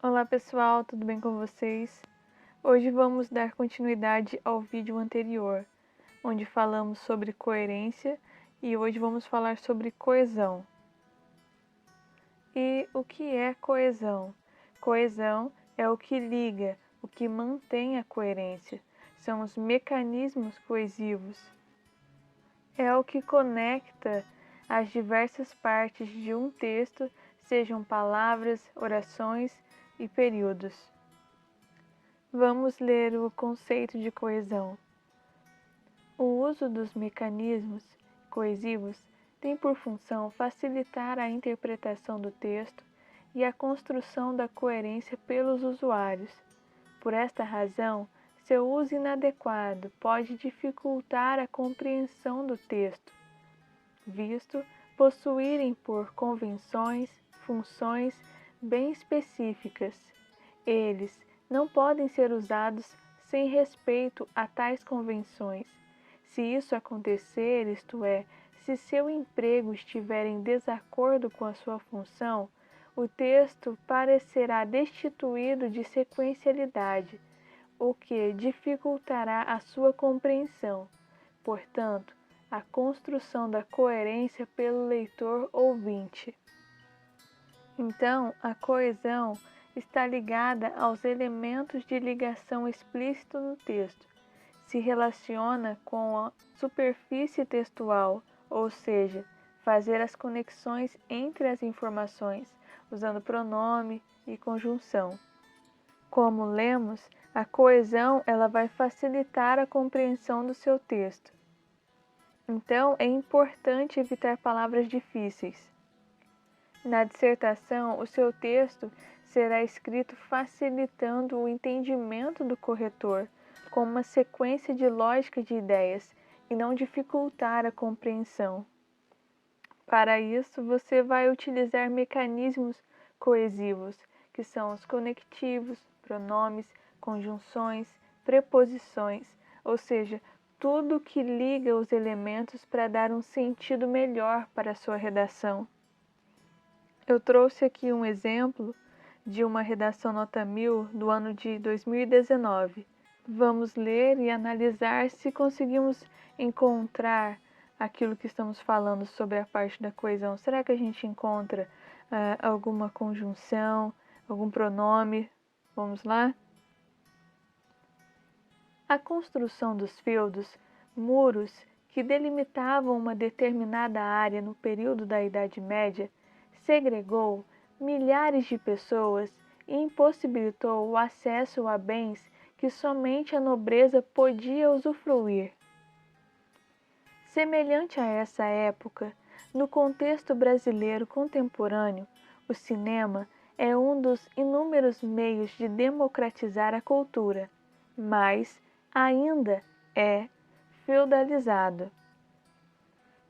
Olá pessoal, tudo bem com vocês? Hoje vamos dar continuidade ao vídeo anterior, onde falamos sobre coerência e hoje vamos falar sobre coesão. E o que é coesão? Coesão é o que liga, o que mantém a coerência, são os mecanismos coesivos. É o que conecta as diversas partes de um texto, sejam palavras, orações e períodos. Vamos ler o conceito de coesão. O uso dos mecanismos coesivos tem por função facilitar a interpretação do texto e a construção da coerência pelos usuários. Por esta razão, seu uso inadequado pode dificultar a compreensão do texto, visto possuírem por convenções, funções bem específicas. Eles não podem ser usados sem respeito a tais convenções. Se isso acontecer, isto é, se seu emprego estiver em desacordo com a sua função, o texto parecerá destituído de sequencialidade, o que dificultará a sua compreensão. Portanto, a construção da coerência pelo leitor ouvinte. Então, a coesão está ligada aos elementos de ligação explícito no texto. Se relaciona com a superfície textual, ou seja, fazer as conexões entre as informações, usando pronome e conjunção. Como lemos, a coesão ela vai facilitar a compreensão do seu texto. Então, é importante evitar palavras difíceis. Na dissertação, o seu texto será escrito facilitando o entendimento do corretor, com uma sequência de lógica de ideias, e não dificultar a compreensão. Para isso, você vai utilizar mecanismos coesivos, que são os conectivos, pronomes, conjunções, preposições, ou seja, tudo que liga os elementos para dar um sentido melhor para a sua redação. Eu trouxe aqui um exemplo de uma redação nota 1000 do ano de 2019. Vamos ler e analisar se conseguimos encontrar aquilo que estamos falando sobre a parte da coesão. Será que a gente encontra alguma conjunção, algum pronome? Vamos lá? A construção dos feudos, muros que delimitavam uma determinada área no período da Idade Média, segregou milhares de pessoas e impossibilitou o acesso a bens que somente a nobreza podia usufruir. Semelhante a essa época, no contexto brasileiro contemporâneo, o cinema é um dos inúmeros meios de democratizar a cultura, mas ainda é feudalizado,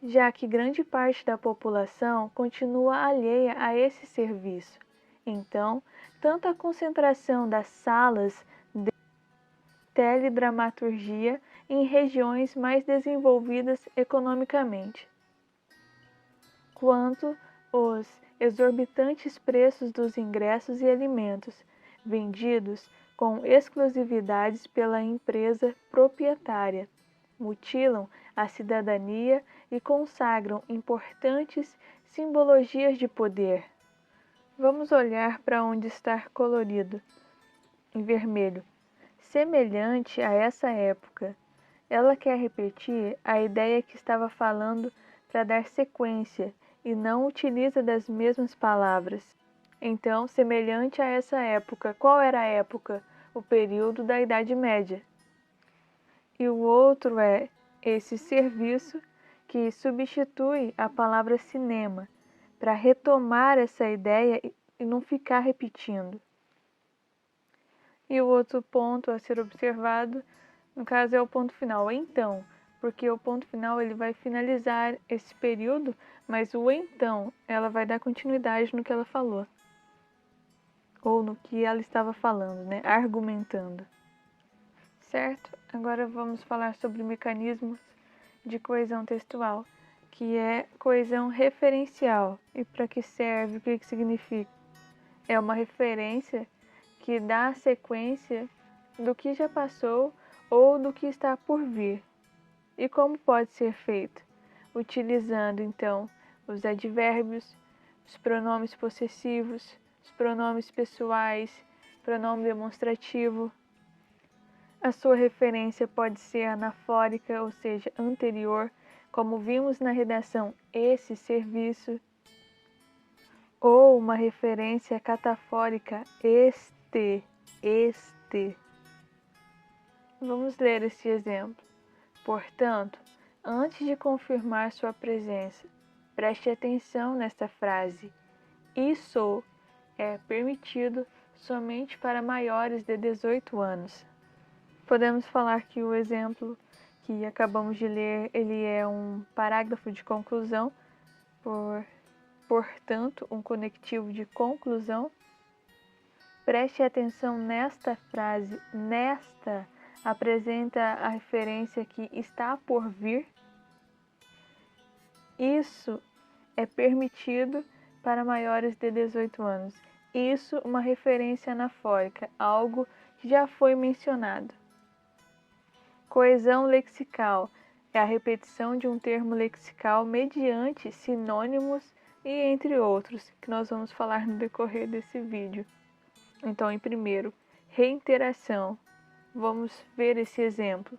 já que grande parte da população continua alheia a esse serviço. Então, tanto a concentração das salas de teledramaturgia em regiões mais desenvolvidas economicamente, quanto os exorbitantes preços dos ingressos e alimentos, vendidos com exclusividades pela empresa proprietária, mutilam a cidadania e consagram importantes simbologias de poder. Vamos olhar para onde está colorido, em vermelho. Semelhante a essa época, ela quer repetir a ideia que estava falando para dar sequência e não utiliza das mesmas palavras. Então, semelhante a essa época, qual era a época? O período da Idade Média. E o outro é esse serviço que substitui a palavra cinema, para retomar essa ideia e não ficar repetindo. E o outro ponto a ser observado, no caso, é o ponto final, então, porque o ponto final ele vai finalizar esse período, mas o então, ela vai dar continuidade no que ela falou, ou no que ela estava falando, né, argumentando. Certo? Agora vamos falar sobre mecanismos de coesão textual, que é coesão referencial. E para que serve? O que significa? É uma referência que dá a sequência do que já passou ou do que está por vir. E como pode ser feito? Utilizando, então, os advérbios, os pronomes possessivos, os pronomes pessoais, pronome demonstrativo. A sua referência pode ser anafórica, ou seja, anterior, como vimos na redação esse serviço, ou uma referência catafórica, este. Vamos ler esse exemplo. Portanto, antes de confirmar sua presença, preste atenção nesta frase. Isso é permitido somente para maiores de 18 anos. Podemos falar que o exemplo que acabamos de ler, ele é um parágrafo de conclusão, portanto, um conectivo de conclusão. Preste atenção nesta frase. Nesta apresenta a referência que está por vir. Isso é permitido para maiores de 18 anos. Isso, uma referência anafórica, algo que já foi mencionado. Coesão lexical é a repetição de um termo lexical mediante sinônimos e entre outros, que nós vamos falar no decorrer desse vídeo. Então, em primeiro, reiteração. Vamos ver esse exemplo.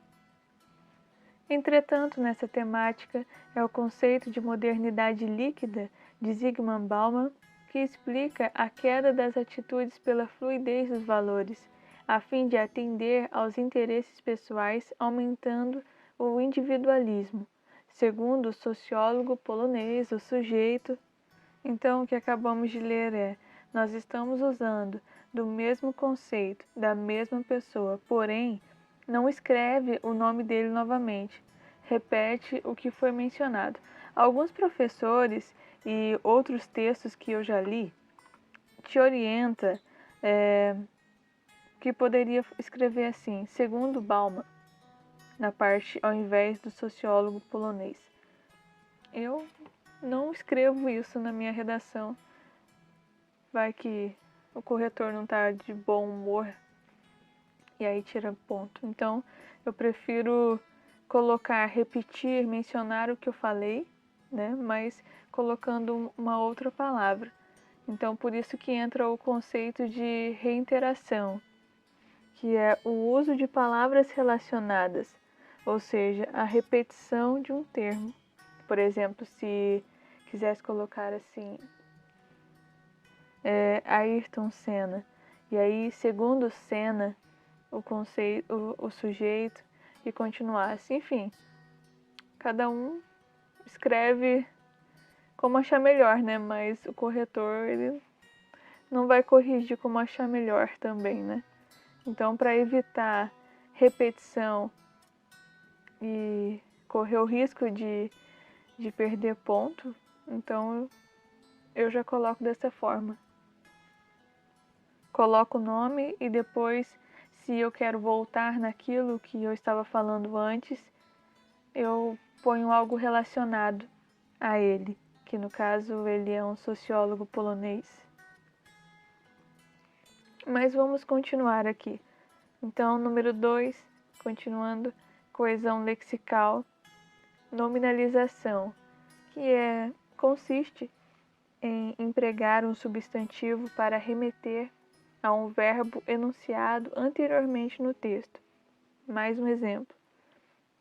Entretanto, nessa temática, é o conceito de modernidade líquida de Zygmunt Bauman que explica a queda das atitudes pela fluidez dos valores, a fim de atender aos interesses pessoais, aumentando o individualismo. Segundo o sociólogo polonês, o sujeito. Então, o que acabamos de ler é: nós estamos usando do mesmo conceito, da mesma pessoa, porém, não escreve o nome dele novamente. Repete o que foi mencionado. Alguns professores e outros textos que eu já li te orienta que poderia escrever assim, segundo Bauman, na parte ao invés do sociólogo polonês. Eu não escrevo isso na minha redação. Vai que o corretor não está de bom humor e aí tira ponto. Então, eu prefiro colocar, repetir, mencionar o que eu falei, né? Mas colocando uma outra palavra. Então, por isso que entra o conceito de reiteração, que é o uso de palavras relacionadas, ou seja, a repetição de um termo. Por exemplo, se quisesse colocar assim, Ayrton Senna, e aí, segundo Senna, o conceito, o sujeito, e continuasse. Enfim, cada um escreve como achar melhor, né? Mas o corretor, ele não vai corrigir como achar melhor também, né? Então, para evitar repetição e correr o risco de perder ponto, então eu já coloco dessa forma. Coloco o nome e depois, se eu quero voltar naquilo que eu estava falando antes, eu ponho algo relacionado a ele, que no caso ele é um sociólogo polonês. Mas vamos continuar aqui. Então, número 2, continuando, coesão lexical, nominalização, que consiste em empregar um substantivo para remeter a um verbo enunciado anteriormente no texto. Mais um exemplo.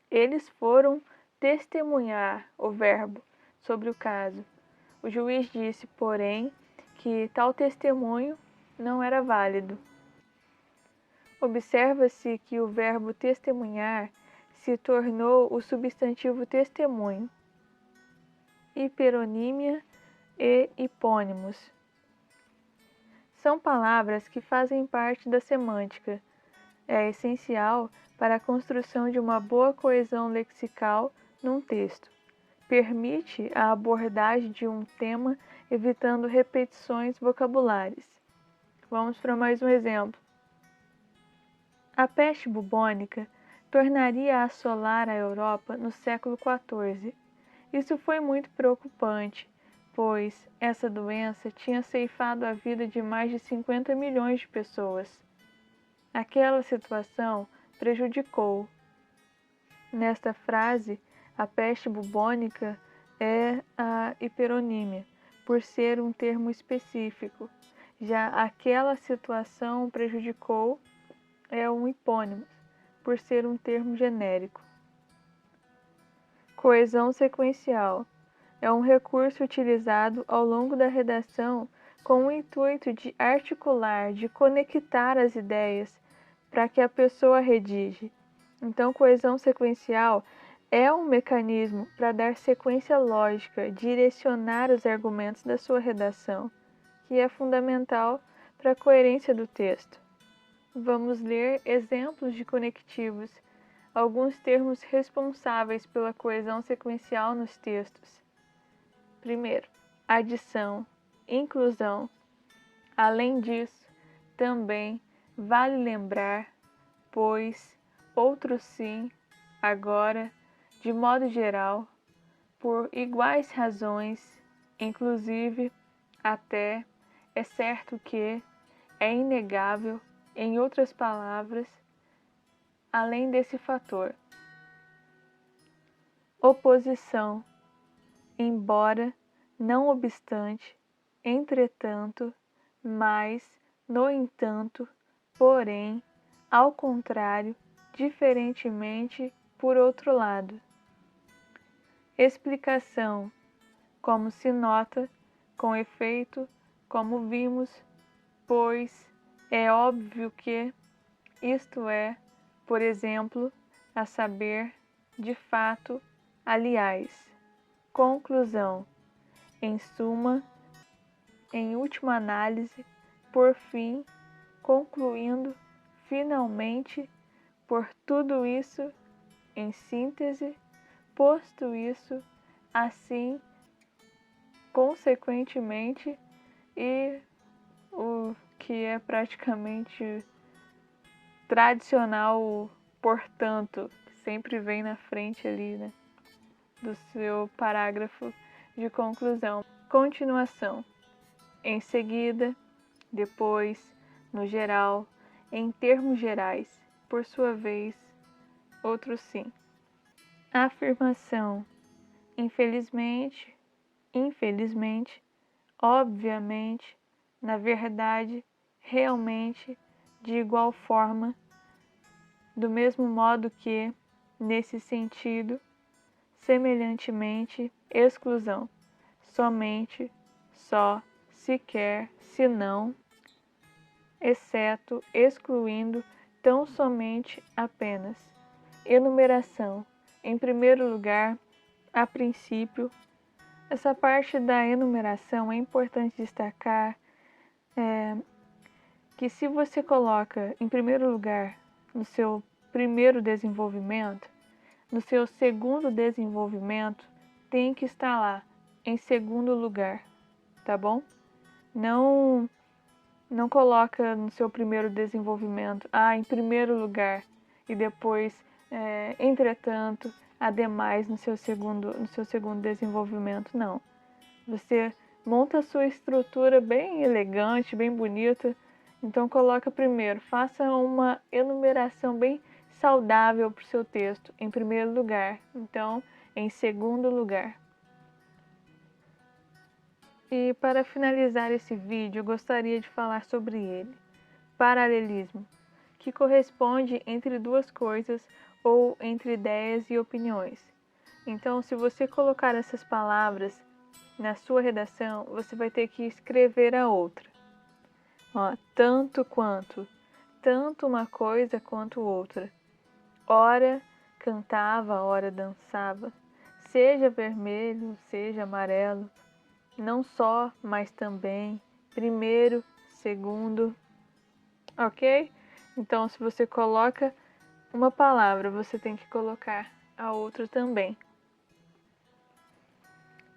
Eles foram testemunhar o verbo sobre o caso. O juiz disse, porém, que tal testemunho não era válido. Observa-se que o verbo testemunhar se tornou o substantivo testemunho. Hiperonímia e hipônimos são palavras que fazem parte da semântica. É essencial para a construção de uma boa coesão lexical num texto. Permite a abordagem de um tema evitando repetições vocabulares. Vamos para mais um exemplo. A peste bubônica tornaria a assolar a Europa no século XIV. Isso foi muito preocupante, pois essa doença tinha ceifado a vida de mais de 50 milhões de pessoas. Aquela situação prejudicou. Nesta frase, a peste bubônica é a hiperonímia, por ser um termo específico. Já aquela situação prejudicou é um hipônimo, por ser um termo genérico. Coesão sequencial é um recurso utilizado ao longo da redação com o intuito de articular, de conectar as ideias para que a pessoa redige. Então, coesão sequencial é um mecanismo para dar sequência lógica, direcionar os argumentos da sua redação, que é fundamental para a coerência do texto. Vamos ler exemplos de conectivos, alguns termos responsáveis pela coesão sequencial nos textos. Primeiro, adição, inclusão. Além disso, também, vale lembrar, pois, outro sim, agora, de modo geral, por iguais razões, inclusive, até, é certo que, é inegável, em outras palavras, além desse fator. Oposição, embora, não obstante, entretanto, mas, no entanto, porém, ao contrário, diferentemente, por outro lado. Explicação, como se nota, com efeito, como vimos, pois é óbvio que, isto é, por exemplo, a saber, de fato, aliás. Conclusão, em suma, em última análise, por fim, concluindo, finalmente, por tudo isso, em síntese, posto isso, assim, consequentemente, e o que é praticamente tradicional, portanto, sempre vem na frente ali, né, do seu parágrafo de conclusão. Continuação. Em seguida, depois, no geral, em termos gerais, por sua vez, outro sim. Afirmação. Infelizmente, infelizmente, obviamente, na verdade, realmente, de igual forma, do mesmo modo que, nesse sentido, semelhantemente, exclusão, somente, só, sequer, se não, exceto, excluindo, tão somente, apenas. Enumeração. Em primeiro lugar, a princípio, essa parte da enumeração é importante destacar que se você coloca em primeiro lugar no seu primeiro desenvolvimento, no seu segundo desenvolvimento tem que estar lá em segundo lugar, tá bom? Não coloca no seu primeiro desenvolvimento, em primeiro lugar, e depois, entretanto, ademais no seu segundo desenvolvimento, não. Você monta a sua estrutura bem elegante, bem bonita, então coloca primeiro, faça uma enumeração bem saudável para o seu texto, em primeiro lugar, então em segundo lugar. E para finalizar esse vídeo, eu gostaria de falar sobre ele, paralelismo, que corresponde entre duas coisas ou entre ideias e opiniões. Então, se você colocar essas palavras na sua redação, você vai ter que escrever a outra. Tanto quanto, tanto uma coisa quanto outra. Ora cantava, ora dançava, seja vermelho, seja amarelo, não só, mas também, primeiro, segundo, ok? Então, se você coloca uma palavra, você tem que colocar a outra também.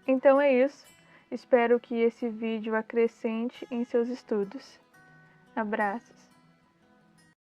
Então é isso, espero que esse vídeo acrescente em seus estudos. Abraços!